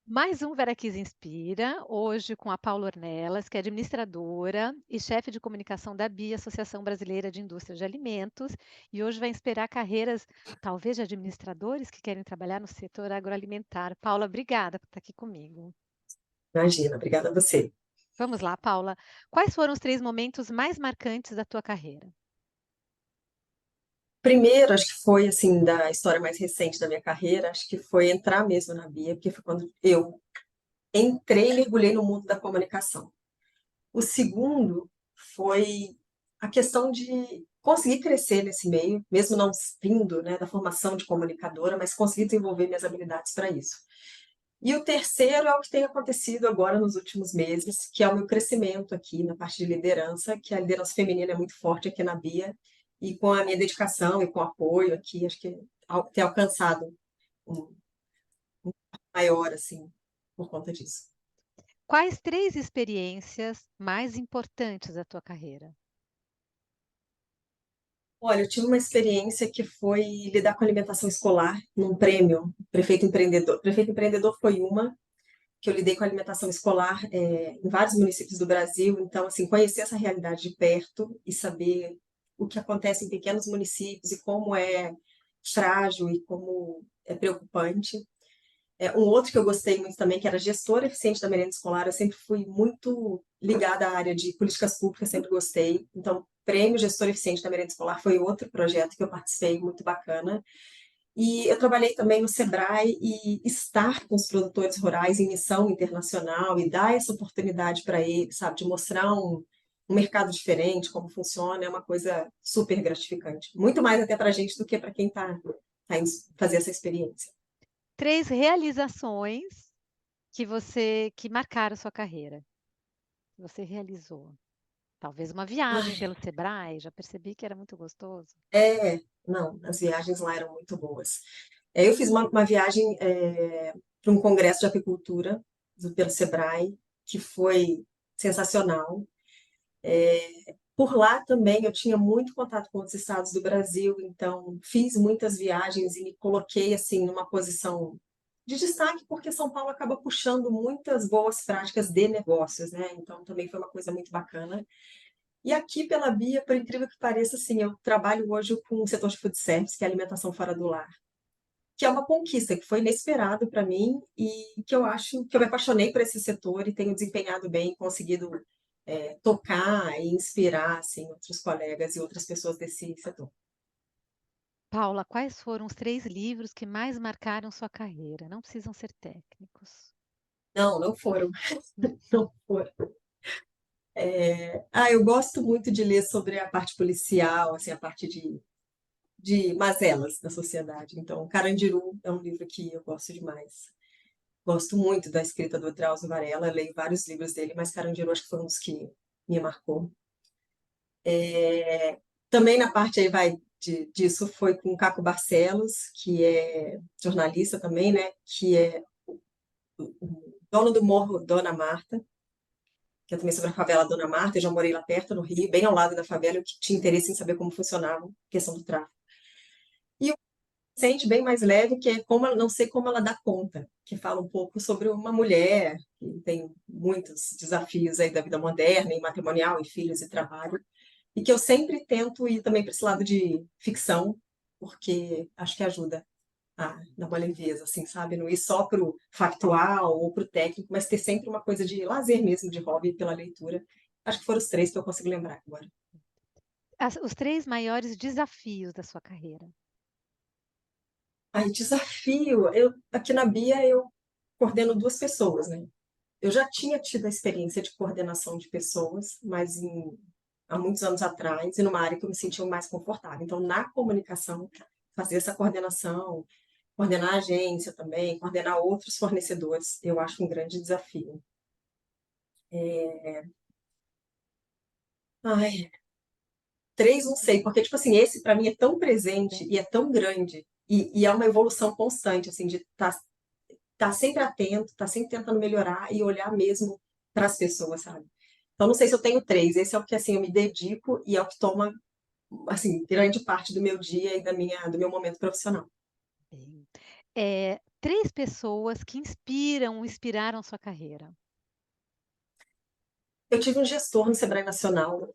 Mais um Veraquiz Inspira, hoje com a Paula Ornelas, que é administradora e chefe de comunicação da BIA, Associação Brasileira de Indústria de Alimentos, e hoje vai inspirar carreiras, talvez de administradores que querem trabalhar no setor agroalimentar. Paula, obrigada por estar aqui comigo. Imagina, obrigada a você. Vamos lá, Paula. Quais foram os 3 momentos mais marcantes da tua carreira? Primeiro, acho que foi, assim, da história mais recente da minha carreira, acho que foi entrar mesmo na BIA, porque foi quando eu entrei e mergulhei no mundo da comunicação. O segundo foi a questão de conseguir crescer nesse meio, mesmo não vindo, né, da formação de comunicadora, mas conseguir desenvolver minhas habilidades para isso. E o terceiro é o que tem acontecido agora nos últimos meses, que é o meu crescimento aqui na parte de liderança, que a liderança feminina é muito forte aqui na BIA, e com a minha dedicação e com o apoio aqui, acho que ter alcançado um maior, assim, por conta disso. Quais 3 experiências mais importantes da tua carreira? Olha, eu tive uma experiência que foi lidar com alimentação escolar num prêmio Prefeito Empreendedor. Prefeito Empreendedor foi uma, que eu lidei com alimentação escolar, em vários municípios do Brasil, então, assim, conhecer essa realidade de perto e saber o que acontece em pequenos municípios e como é frágil e como é preocupante. Um outro que eu gostei muito também, que era gestora eficiente da merenda escolar, eu sempre fui muito ligada à área de políticas públicas, sempre gostei. Então, Prêmio Gestor Eficiente da Merenda Escolar foi outro projeto que eu participei, muito bacana. E eu trabalhei também no Sebrae e estar com os produtores rurais em missão internacional e dar essa oportunidade para eles, sabe, de mostrar um mercado diferente, como funciona, é uma coisa super gratificante. Muito mais até para a gente do que para quem tá indo fazer essa experiência. 3 realizações que marcaram sua carreira, que você realizou. Talvez uma viagem Ai, pelo Sebrae, já percebi que era muito gostoso. não, as viagens lá eram muito boas. Eu fiz uma viagem para um congresso de apicultura pelo Sebrae, que foi sensacional. Por lá também eu tinha muito contato com outros estados do Brasil, então fiz muitas viagens e me coloquei assim numa posição de destaque, porque São Paulo acaba puxando muitas boas práticas de negócios, né? Então também foi uma coisa muito bacana. E aqui pela Bia, por incrível que pareça, assim, eu trabalho hoje com o setor de food service, que é alimentação fora do lar, que é uma conquista que foi inesperado para mim e que eu acho que eu me apaixonei por esse setor e tenho desempenhado bem, conseguido tocar e inspirar assim, outros colegas e outras pessoas desse setor. Paula, quais foram os 3 livros que mais marcaram sua carreira? Não precisam ser técnicos. Não, não foram, não foram. Eu gosto muito de ler sobre a parte policial, assim, a parte de mazelas da sociedade. Então, Carandiru é um livro que eu gosto demais. Gosto muito da escrita do Drauzio Varela, leio vários livros dele, mas Carandiru acho que foi um dos que me marcou. Também na parte aí vai disso foi com Caco Barcelos, que é jornalista também, né? Que é o dono do Morro Dona Marta, que é também sobre a favela Dona Marta. Eu já morei lá perto, no Rio, bem ao lado da favela, eu que tinha interesse em saber como funcionava a questão do tráfico. E o recente, bem mais leve, que é como ela, não sei como ela dá conta, que fala um pouco sobre uma mulher que tem muitos desafios aí da vida moderna, e matrimonial, e filhos e trabalho, e que eu sempre tento ir também para esse lado de ficção, porque acho que ajuda a dar uma leveza, assim, sabe? Não ir só para o factual ou para o técnico, mas ter sempre uma coisa de lazer mesmo, de hobby pela leitura. Acho que foram os três que eu consigo lembrar agora. Os 3 maiores desafios da sua carreira. Aí, desafio, aqui na Bia eu coordeno duas pessoas, né? Eu já tinha tido a experiência de coordenação de pessoas, mas há muitos anos atrás, e numa área que eu me sentia mais confortável. Então, na comunicação, fazer essa coordenação, coordenar a agência também, coordenar outros fornecedores, eu acho um grande desafio. Ai, três, não sei, porque, tipo assim, esse para mim é tão presente e é tão grande, e é uma evolução constante, assim, de tá sempre atento, tá sempre tentando melhorar e olhar mesmo para as pessoas, sabe? Então, não sei se eu tenho três, esse é o que, assim, eu me dedico e é o que toma, assim, grande parte do meu dia e do meu momento profissional. Bem, 3 pessoas que inspiraram sua carreira. Eu tive um gestor no Sebrae Nacional,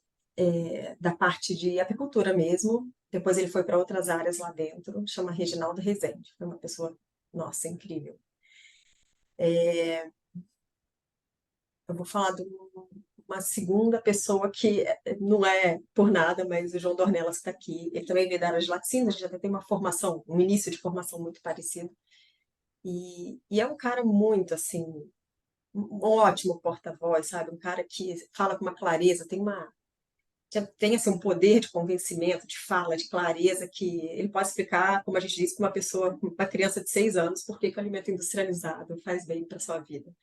da parte de apicultura mesmo, depois ele foi para outras áreas lá dentro, chama Reginaldo Rezende, foi uma pessoa, nossa, incrível. Eu vou falar de uma segunda pessoa que não é por nada, mas o João Dornelas está aqui. Ele também veio da área de laticínios, a gente até tem uma formação, um início de formação muito parecido. E é um cara muito, assim, um ótimo porta-voz, sabe? Um cara que fala com uma clareza, tem assim, um poder de convencimento, de fala, de clareza, que ele pode explicar, como a gente disse, para uma pessoa, uma criança de 6 anos, por que que o alimento industrializado faz bem para a sua vida.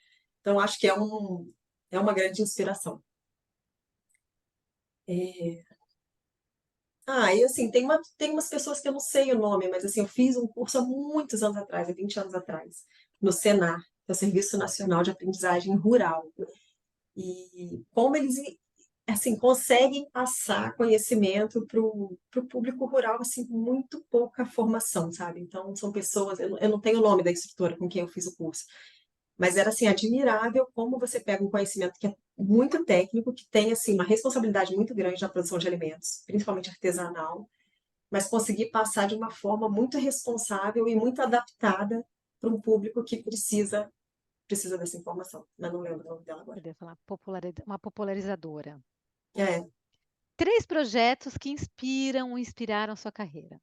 Então, acho que é uma grande inspiração. E assim, tem umas pessoas que eu não sei o nome, mas assim, eu fiz um curso há muitos anos atrás, há 20 anos atrás, no Senar, que é o Serviço Nacional de Aprendizagem Rural. E como eles assim, conseguem passar conhecimento para o público rural, assim, com muito pouca formação, sabe? Então, são pessoas, eu não tenho o nome da instrutora com quem eu fiz o curso, mas era, assim, admirável como você pega um conhecimento que é muito técnico, que tem, assim, uma responsabilidade muito grande na produção de alimentos, principalmente artesanal, mas conseguir passar de uma forma muito responsável e muito adaptada para um público que precisa dessa informação. Mas não lembro o nome dela agora. Poder falar uma popularizadora. É, 3 projetos que inspiraram sua carreira.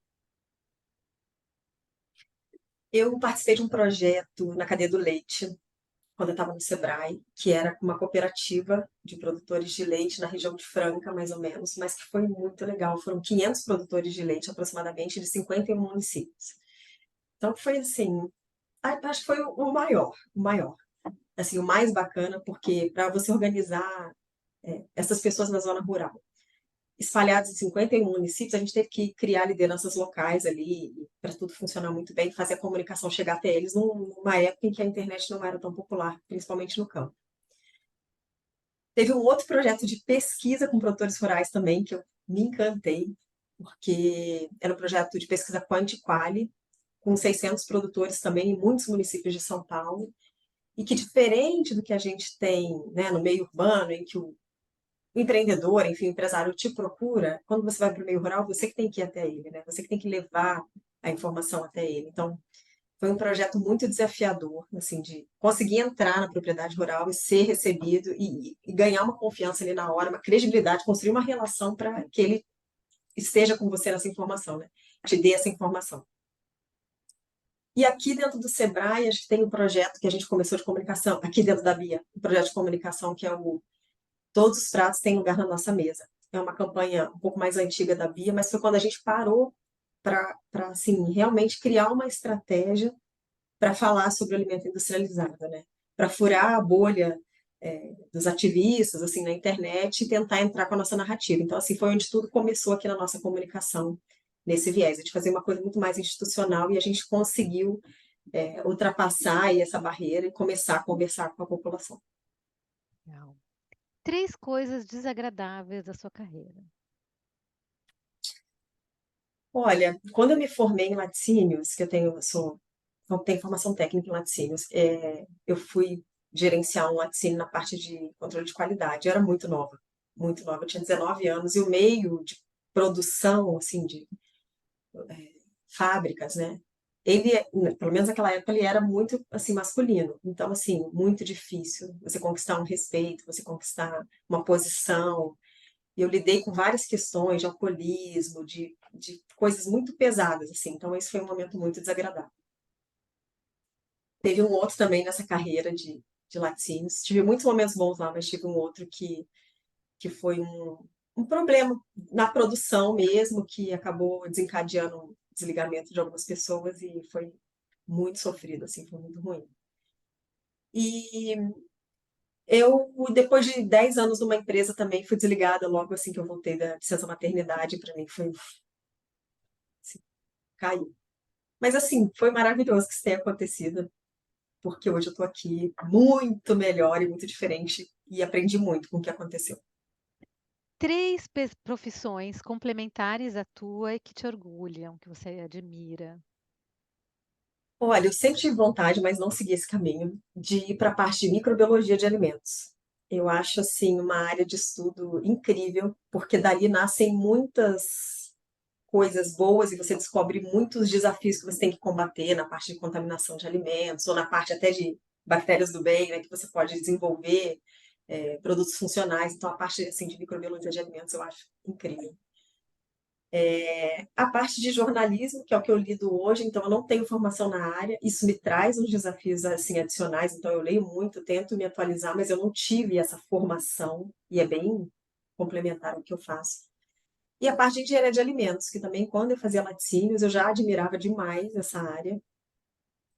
eu participei de um projeto na cadeia do leite, quando eu estava no Sebrae, que era uma cooperativa de produtores de leite na região de Franca, mais ou menos, mas que foi muito legal. Foram 500 produtores de leite, aproximadamente, de 51 municípios. Então, foi assim, acho que foi o maior. Assim, o mais bacana, porque para você organizar essas pessoas na zona rural, espalhados em 51 municípios, a gente teve que criar lideranças locais ali para tudo funcionar muito bem, fazer a comunicação chegar até eles numa época em que a internet não era tão popular, principalmente no campo. Teve um outro projeto de pesquisa com produtores rurais também, que eu me encantei, porque era um projeto de pesquisa quanti-quali, com 600 produtores também em muitos municípios de São Paulo, e que diferente do que a gente tem, né, no meio urbano, em que o empreendedor, enfim, o empresário te procura, quando você vai para o meio rural, você que tem que ir até ele, né? Você que tem que levar a informação até ele. Então, foi um projeto muito desafiador, assim, de conseguir entrar na propriedade rural e ser recebido e ganhar uma confiança ali na hora, uma credibilidade, construir uma relação para que ele esteja com você nessa informação, né? Te dê essa informação. E aqui dentro do Sebrae, a gente tem um projeto que a gente começou de comunicação, aqui dentro da Bia, um projeto de comunicação que é o Todos os pratos têm lugar na nossa mesa. É uma campanha um pouco mais antiga da Bia, mas foi quando a gente parou para assim, realmente criar uma estratégia para falar sobre o alimento industrializado, né? Para furar a bolha dos ativistas assim na internet e tentar entrar com a nossa narrativa. Então, assim, foi onde tudo começou aqui na nossa comunicação, nesse viés, de fazer uma coisa muito mais institucional e a gente conseguiu ultrapassar aí essa barreira e começar a conversar com a população. Legal. 3 coisas desagradáveis da sua carreira. Olha, quando eu me formei em laticínios, que eu tenho formação técnica em laticínios, eu fui gerenciar um laticínio na parte de controle de qualidade. Eu era muito nova, eu tinha 19 anos, e o meio de produção, assim, de fábricas, né? Pelo menos naquela época, ele era muito, assim, masculino. Então, assim, muito difícil você conquistar um respeito, você conquistar uma posição, e eu lidei com várias questões de alcoolismo, de coisas muito pesadas, assim. Então, esse foi um momento muito desagradável. Teve um outro também nessa carreira de laticínios. Tive muitos momentos bons lá, mas tive um outro que foi um problema na produção mesmo, que acabou desencadeando um desligamento de algumas pessoas e foi muito sofrido, assim, foi muito ruim. E eu, depois de 10 anos numa empresa também, fui desligada logo assim que eu voltei da licença maternidade, para mim foi assim, caiu. Mas assim, foi maravilhoso que isso tenha acontecido, porque hoje eu estou aqui muito melhor e muito diferente e aprendi muito com o que aconteceu. 3 profissões complementares à tua e que te orgulham, que você admira. Olha, eu sempre tive vontade, mas não segui esse caminho, de ir para a parte de microbiologia de alimentos. Eu acho, assim, uma área de estudo incrível, porque dali nascem muitas coisas boas e você descobre muitos desafios que você tem que combater na parte de contaminação de alimentos, ou na parte até de bactérias do bem, né, que você pode desenvolver, produtos funcionais. Então a parte, assim, de microbiologia de alimentos eu acho incrível. A parte de jornalismo, que é o que eu lido hoje, então eu não tenho formação na área, isso me traz uns desafios, assim, adicionais, então eu leio muito, tento me atualizar, mas eu não tive essa formação, e é bem complementar ao que eu faço. E a parte de engenharia de alimentos, que também quando eu fazia laticínios, eu já admirava demais essa área,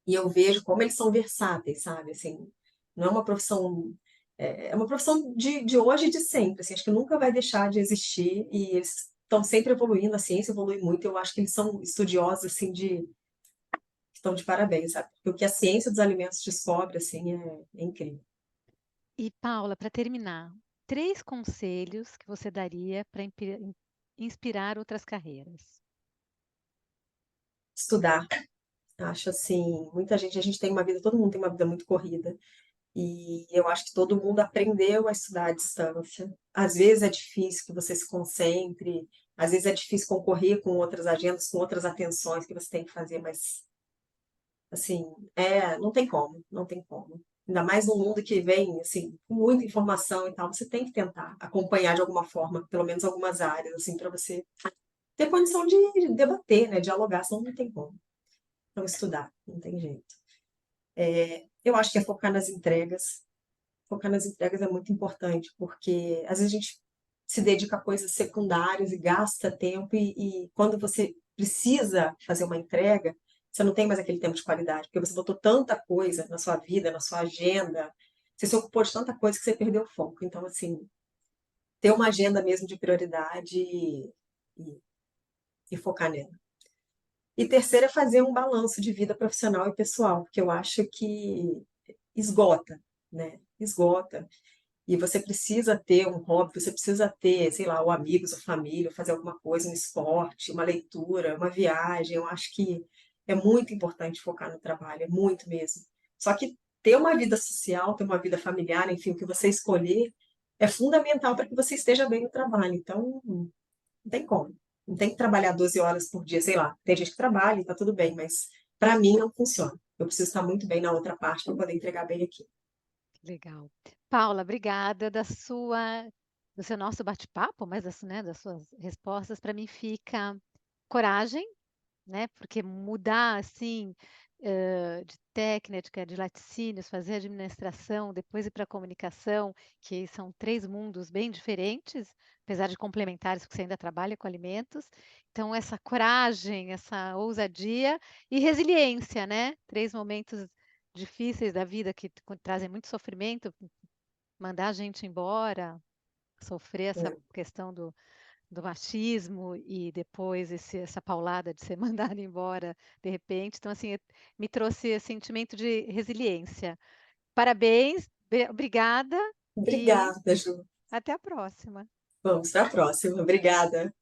e eu vejo como eles são versáteis, sabe, assim, não é uma profissão, é uma profissão de hoje e de sempre, assim, acho que nunca vai deixar de existir, e eles estão sempre evoluindo, a ciência evolui muito, eu acho que eles são estudiosos, assim, estão de parabéns, sabe, porque o que a ciência dos alimentos descobre, assim, é incrível. E Paula, para terminar, 3 conselhos que você daria para inspirar outras carreiras? Estudar, acho assim, muita gente, a gente tem uma vida, todo mundo tem uma vida muito corrida, e eu acho que todo mundo aprendeu a estudar à distância. Às vezes é difícil que você se concentre, às vezes é difícil concorrer com outras agendas, com outras atenções que você tem que fazer, mas, assim, não tem como, não tem como. Ainda mais num mundo que vem, assim, com muita informação e tal, você tem que tentar acompanhar de alguma forma, pelo menos algumas áreas, assim, para você ter condição de debater, né, dialogar, senão não tem como. Então, estudar, não tem jeito. Eu acho que é focar nas entregas. Focar nas entregas é muito importante, porque às vezes a gente se dedica a coisas secundárias e gasta tempo, e quando você precisa fazer uma entrega, você não tem mais aquele tempo de qualidade, porque você botou tanta coisa na sua vida, na sua agenda, você se ocupou de tanta coisa que você perdeu o foco. Então, assim, ter uma agenda mesmo de prioridade e focar nela. E terceiro é fazer um balanço de vida profissional e pessoal, porque eu acho que esgota, né? Esgota. E você precisa ter um hobby, você precisa ter, sei lá, ou amigos, ou família, ou fazer alguma coisa, um esporte, uma leitura, uma viagem. Eu acho que é muito importante focar no trabalho, é muito mesmo. Só que ter uma vida social, ter uma vida familiar, enfim, o que você escolher, é fundamental para que você esteja bem no trabalho. Então, não tem como. Não tem que trabalhar 12 horas por dia, sei lá. Tem gente que trabalha e tá tudo bem, mas para mim não funciona. Eu preciso estar muito bem na outra parte para poder entregar bem aqui. Legal. Paula, obrigada do seu nosso bate-papo, mas das suas respostas. Para mim fica coragem, né? Porque mudar assim de técnica, de laticínios, fazer administração, depois ir para a comunicação, que são 3 mundos bem diferentes, apesar de complementares, porque você ainda trabalha com alimentos. Então, essa coragem, essa ousadia e resiliência, né? 3 momentos difíceis da vida que trazem muito sofrimento, mandar a gente embora, sofrer essa É. questão do machismo e depois essa paulada de ser mandada embora de repente. Então, assim, me trouxe esse sentimento de resiliência. Parabéns, obrigada e Obrigada, Ju. até a próxima. Vamos para a próxima. Obrigada.